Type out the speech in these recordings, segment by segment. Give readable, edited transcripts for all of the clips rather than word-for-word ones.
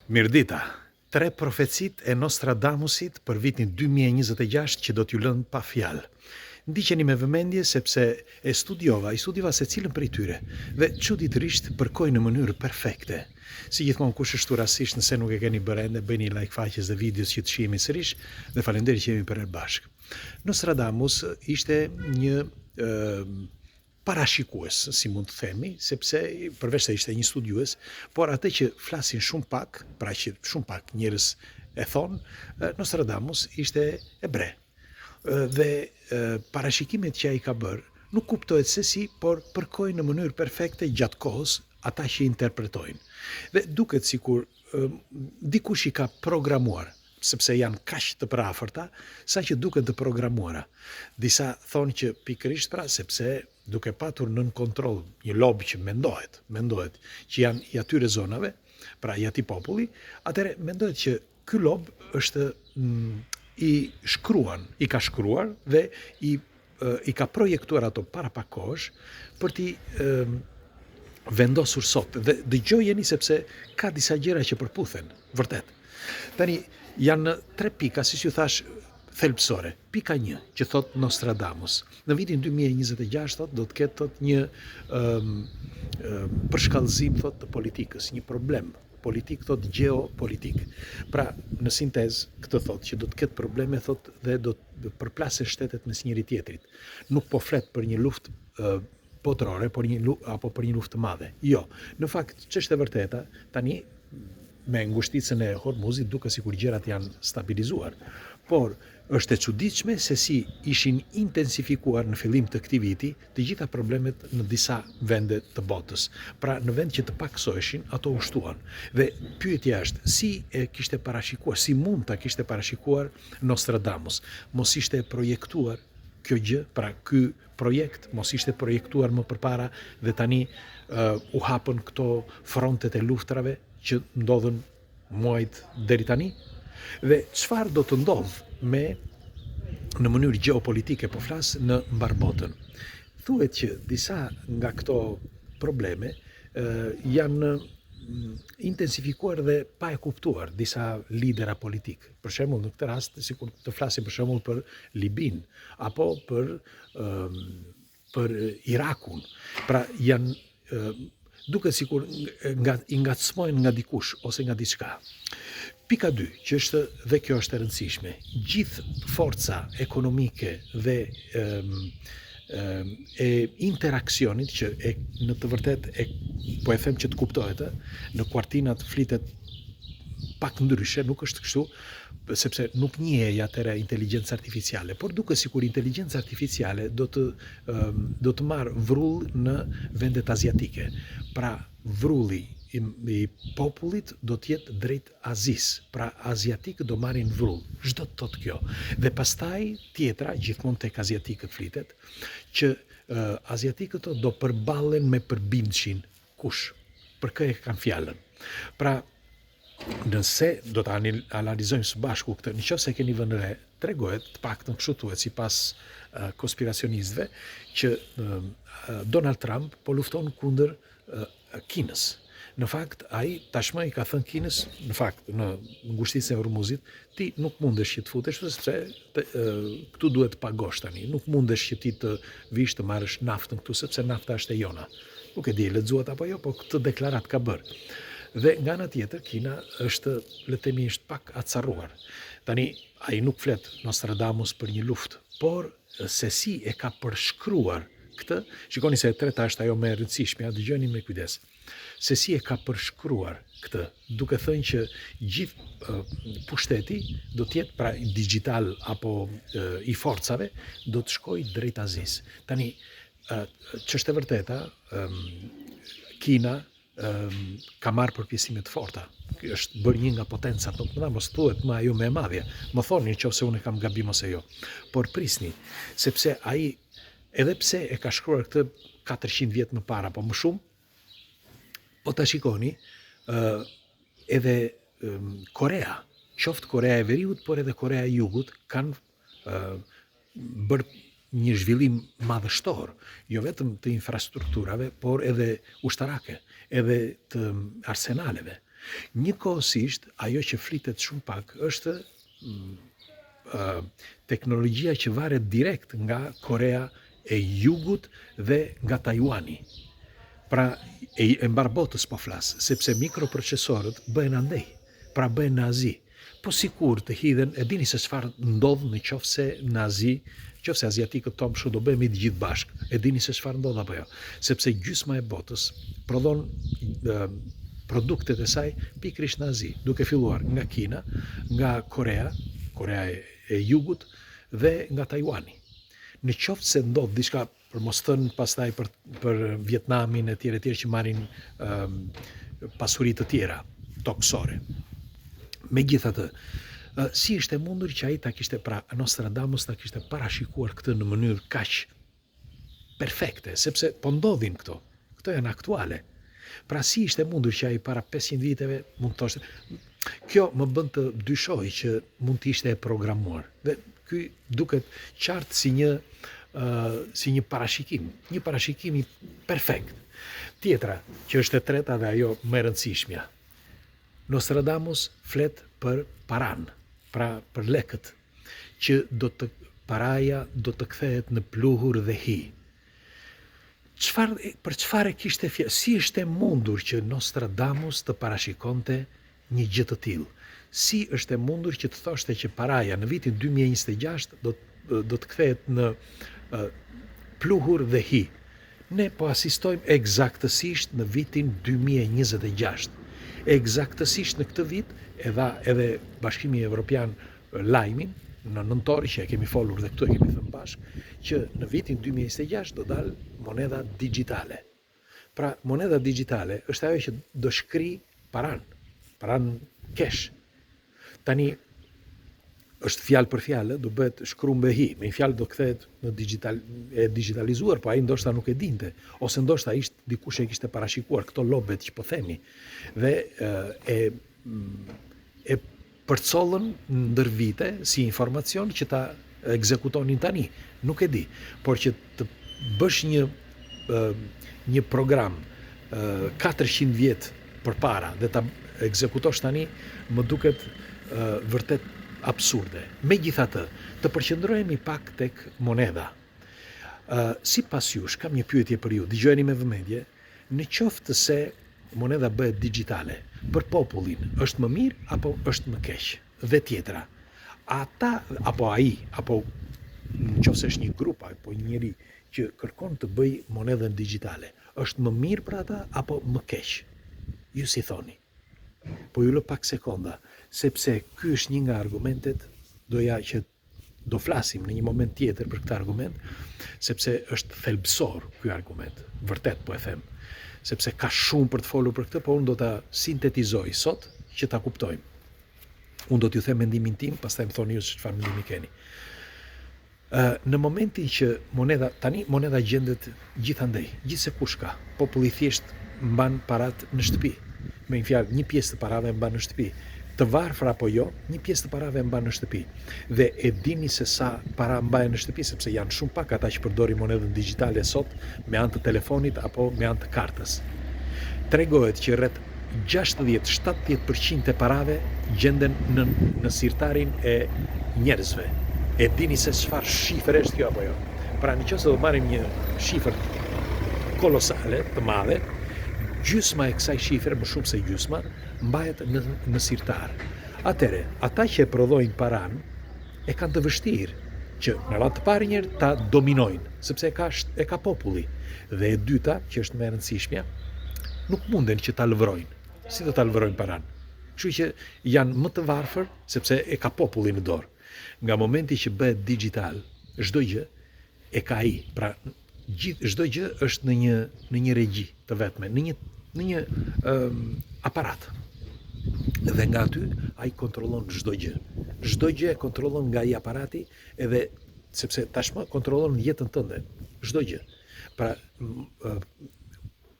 Mirdita, tre profecit e Nostradamusit për vitin 2026 që do t'ju lënë pa fjalë. Ndiqeni me vëmendje sepse i studiova se cilën prej tyre dhe çuditërisht përkoj në mënyrë perfekte. Si gjithmonë kush është rastisht nëse nuk e keni bërë ende, bëni like faqes dhe videos që të shihemi sërish dhe faleminderit që jemi për herë bashkë. Nostradamus ishte një parashikues, si mund të themi, sepse përveç se ishte një studiues, por atë që flasin shumë pak, pra që shumë pak njerëz e thonë, Nostradamus ishte ebre. Dhe parashikimet që ai ka bërë nuk kuptohet se si, por përkojnë në mënyrë perfekte gjatë kohës ata që interpretojnë. Dhe duket sikur dikush i ka programuar, sepse janë kaq të parafërta, sa që duket të programuara. Disa thonë që pikërisht pra sepse duke patur nën kontroll një lob që mendohet që janë i atyre zonave, pra i atij populli, atëherë mendohet që ky lob është i ka shkruar dhe i ka projektuar ato para pak kohësh për t'i vendosur sot. Dhe dëgjojeni sepse ka disa gjëra që përputhen, vërtet. Tani janë tre pika, si ju thash, thelbësore. Pika 1, që thot Nostradamus, në vitin 2026 thot, do të ketë thot, një përshkallëzim thot, të politikës, një problem politik, thot, geopolitik. Pra, në sintez, këtë thot, që do të ketë probleme, thot, dhe do të përplasen shtetet mes njëri tjetrit. Nuk po flet për një luftë botërore, apo për një luftë të madhe. Jo, në fakt, ç'është e vërteta, tani me ngushticën e Hormuzit duke sikur gjërat janë stabilizuar. Por është e çuditshme se si ishin intensifikuar në fillim të këtij viti të gjitha problemet në disa vende të botës. Pra në vend që të paksoheshin, ato u shtuan. Dhe pyetja është, si e kishte parashikuar, si mund ta kishte parashikuar Nostradamus? Mos ishte projektuar kjo gjë, pra ky projekt mos ishte projektuar më përpara dhe tani u hapën këto frontet e luftrave që ndodhen muajt deri tani? Dhe çfarë do të ndodh në mënyrë geopolitike, po flas, në mbar botën? Thuhet që disa nga këto probleme janë intensifikuar dhe pa e kuptuar disa lidera politik. Për shembull, në këtë rast, sikur të flasim për shembull për Libin apo për Irakun. Pra janë duket sikur i ngacmojnë nga dikush ose nga diçka. Pika 2, që është dhe kjo është e rëndësishme, gjithë forca ekonomike dhe e interaksionit që në të vërtet po e them që të kuptohet, në kuartinat flitet pak ndryshe, nuk është kështu, sepse nuk njihej atëra inteligjencë artificiale, por duket sikur inteligjenca artificiale do të marrë vrull në vendet aziatike. Pra vrulli i popullit do të jetë drejt Azis, pra aziatikët do marrin vrull. Ç'do të thotë kjo? Dhe pastaj tjetra, gjithmonë tek aziatikët flitet, që aziatikët do përballen me përbindëshin. Kush? Për kë e kanë fjalën? Pra, nëse do të analizojmë së bashku këtë, nëse keni vënë re, tregohet, të paktën kështu thuhet sipas konspiracionistëve, që Donald Trump po lufton kundër Kinës. Në fakt, ai tashmë i ka thënë Kinës, në fakt, në ngushticën e Hormuzit, ti nuk mundesh që të futesh, sepse këtu duhet të pagosh tani. Nuk mundesh që ti të vish të marrësh naftën këtu, sepse nafta është e jona. Nuk e di, lexuat apo jo, po këtë deklarat ka bërë. Dhe nga ana tjetër, Kina është, le të themi, është pak acarruar. Tani, ai nuk flet Nostradamus për një luftë, por se si e ka përshkruar këtë, shikoni se e treta është ajo më e rëndësishme, dëgjoni me kujdes. Se si e ka përshkruar këtë, duke thënë që gjithë pushteti do të jetë, pra digital apo i forcave, do të shkojë drejt Azis. Tani, ç'është e vërteta, Kina ka marrë përpjesime të forta. Kjo është bërë një nga potencat, nuk më mos thuhet më ajo më e madhja. Më thoni nëse unë kam gabim ose jo. Por prisni, sepse ai edhe pse e ka shkruar këtë 400 vjet më para, po më shumë, po ta shikoni, edhe Korea, qoftë Korea e Veriut, por edhe Korea e Jugut, kanë bërë një zhvillim madhështor, jo vetëm të infrastrukturave, por edhe ushtarake, edhe të arsenaleve. Njëkohësisht, ajo që flitet shumë pak është teknologjia që varet direkt nga Korea e Jugut dhe nga Tajwani. Pra, e mbar botës po flas, sepse mikroprocesorët bëhen andej, pra bëhen në Azi. Po sikur të hidhen, e dini se çfarë ndodh në qoftë se në Azi, qoftë se aziatikët tonë kështu do bëhemi të gjithë bashkë. E dini se çfarë ndodh apo jo? Sepse gjysma e botës prodhon produktet e saj pikërisht në Azi, duke filluar nga Kina, nga Korea e Jugut dhe nga Tajwani. Në qoftë se ndodh diçka, për mos thënë pastaj për Vietnamin e tjerë që marrin pasuri të tjera toksore. Megjithatë, si ishte mundur që ai ta kishte, pra Nostradamus ta kishte parashikuar këtë në mënyrë kaq perfekte, sepse po ndodhin këto janë aktuale. Pra si ishte mundur që ai para 500 viteve mund të thoshte, kjo më bën të dyshoj që mund të ishte e programuar. Dhe ky duket qartë si një parashikim i perfekt. Tjetra, që është e treta dhe ajo më e rëndësishmja. Nostradamus flet për paran, pra për lekët, që paraja do të kthehet në pluhur dhe hi. Për çfarë kishte fjalë? Si ishte mundur që Nostradamus të parashikonte një gjë të tillë? Si është e mundur që të thoshte që paraja në vitin 2026 do të kthehet në pluhur dhe hi? Ne po asistojmë eksaktësisht në vitin 2026. Eksaktësisht në këtë vit edhe Bashkimi Evropian lajmin në nëntor, që e kemi folur dhe këtu e kemi thënë bashkë, që në vitin 2026 do dalë moneda digjitale. Pra, moneda digjitale është ajo që do shkri paran cash. Tani, është fjalë për fjalë, do bëhet shkruar me hi, me një fjalë do kthehet në digitalizuar, po ai ndoshta nuk e dinte, ose ndoshta ishte dikush e kishte parashikuar këto lobet që po themi, dhe e përcollën ndër vite si informacion që ta ekzekutonin tani, nuk e di, por që të bësh një program 400 vjet përpara dhe ta ekzekutosh tani, më duket vërtet absurde. Megjithatë, të përqendrohemi pak tek moneda. Sipas jush, kam një pyetje për ju, dëgjojeni me vëmendje, në qoftë se moneda bëhet digjitale, për popullin është më mirë apo është më keq? Dhe tjetra, ata apo ai, apo në qoftë se është një grup apo një njeri që kërkon të bëj monedën digjitale, është më mirë për ata apo më keq? Ju si thoni? Po ju lë pak sekonda, sepse ky është një nga argumentet, doja që do flasim në një moment tjetër për këtë argument, sepse është thelbësor ky argument, vërtet po e them, sepse ka shumë për të folur për këtë, po unë do ta sintetizoj sot që ta kuptojmë. Unë do t'ju them mendimin tim, pastaj më thoni ju se çfarë mendimi keni. Në momentin që moneda gjendet gjithandej, gjithsekush ka, populli thjesht mban parat në shtëpi. Me një fjalë, një pjesë të parave mban në shtëpi. Të varfër apo jo, një pjesë të parave mban në shtëpi. Dhe e dini se sa para mbahen në shtëpi, sepse janë shumë pak ata që përdorin monedën digjitale sot me anë të telefonit apo me anë të kartës. Tregohet që rreth 60-70% e parave gjenden në sirtarin e njerëzve. E dini se çfarë shifër është kjo apo jo? Pra nëse do marrim një shifër kolosale, të madhe, gjysma e kësaj shifre, më shumë se gjysma, mbahet në sirtar. Atëre, ata që e prodhojnë paran e kanë të vështirë që në radhë të parë njërë ta dominojnë, sepse e ka populli. Dhe e dyta, që është më e rëndësishmja, nuk munden që ta lëvrojnë. Si do ta lëvrojnë paran? Kështu që janë më të varfër, sepse e ka populli në dorë. Nga momenti që bëhet digital, çdo gjë e ka ai. Pra, çdo gjë është në një regji të vetme, në një aparat. Dhe nga aty ai kontrollon çdo gjë. Çdo gjë e kontrollon nga ai aparati, edhe sepse tashmë kontrollon jetën tënde, çdo gjë. Pra,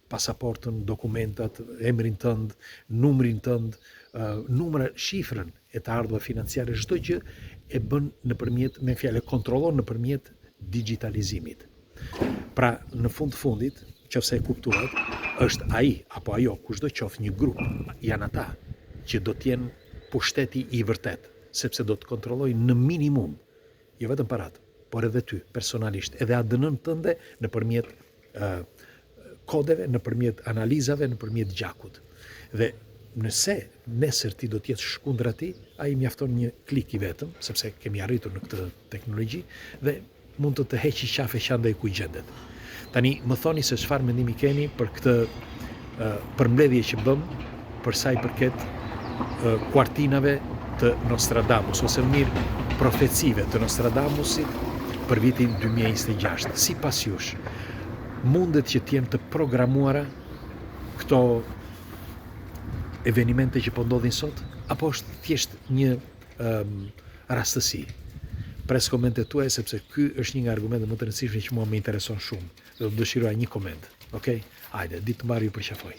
pasaportën, dokumentat, emrin tënd, numrin tënd, shifrën e të ardhurave financiare, çdo gjë e bën nëpërmjet, me fjalë, kontrollon nëpërmjet digitalizimit. Pra, në fundit, nëse e kuptuat, është ai apo ajo, kushdo qoftë një grup, janë ata që do të jenë pushteti i vërtet, sepse do të kontrollojnë në minimum, jo vetëm paratë, por edhe ty personalisht, edhe ADN-n tënde nëpërmjet kodeve, nëpërmjet analizave, nëpërmjet gjakut. Dhe nëse nesër ti do të jesh shkundër atij, ai mjafton një klik i vetëm, sepse kemi arritur në këtë teknologji dhe mund të heqë qafe që andaj ku gjendet. Tani më thoni se çfarë mendimi keni për këtë përmbledhje që bëm për sa i përket kuartinave të Nostradamus, ose më mirë profecive të Nostradamusit për vitin 2026. Sipas jush, mundet që të jenë të programuara këto evenimente që po ndodhin sot, apo është thjesht një rastësi? Pres komentet tuaja, sepse ky është një nga argumentet më të rëndësishme që mua më intereson shumë. Dhe do dëshiroja një koment. Okej? Hajde, ditë të mbarë ju përqafoj.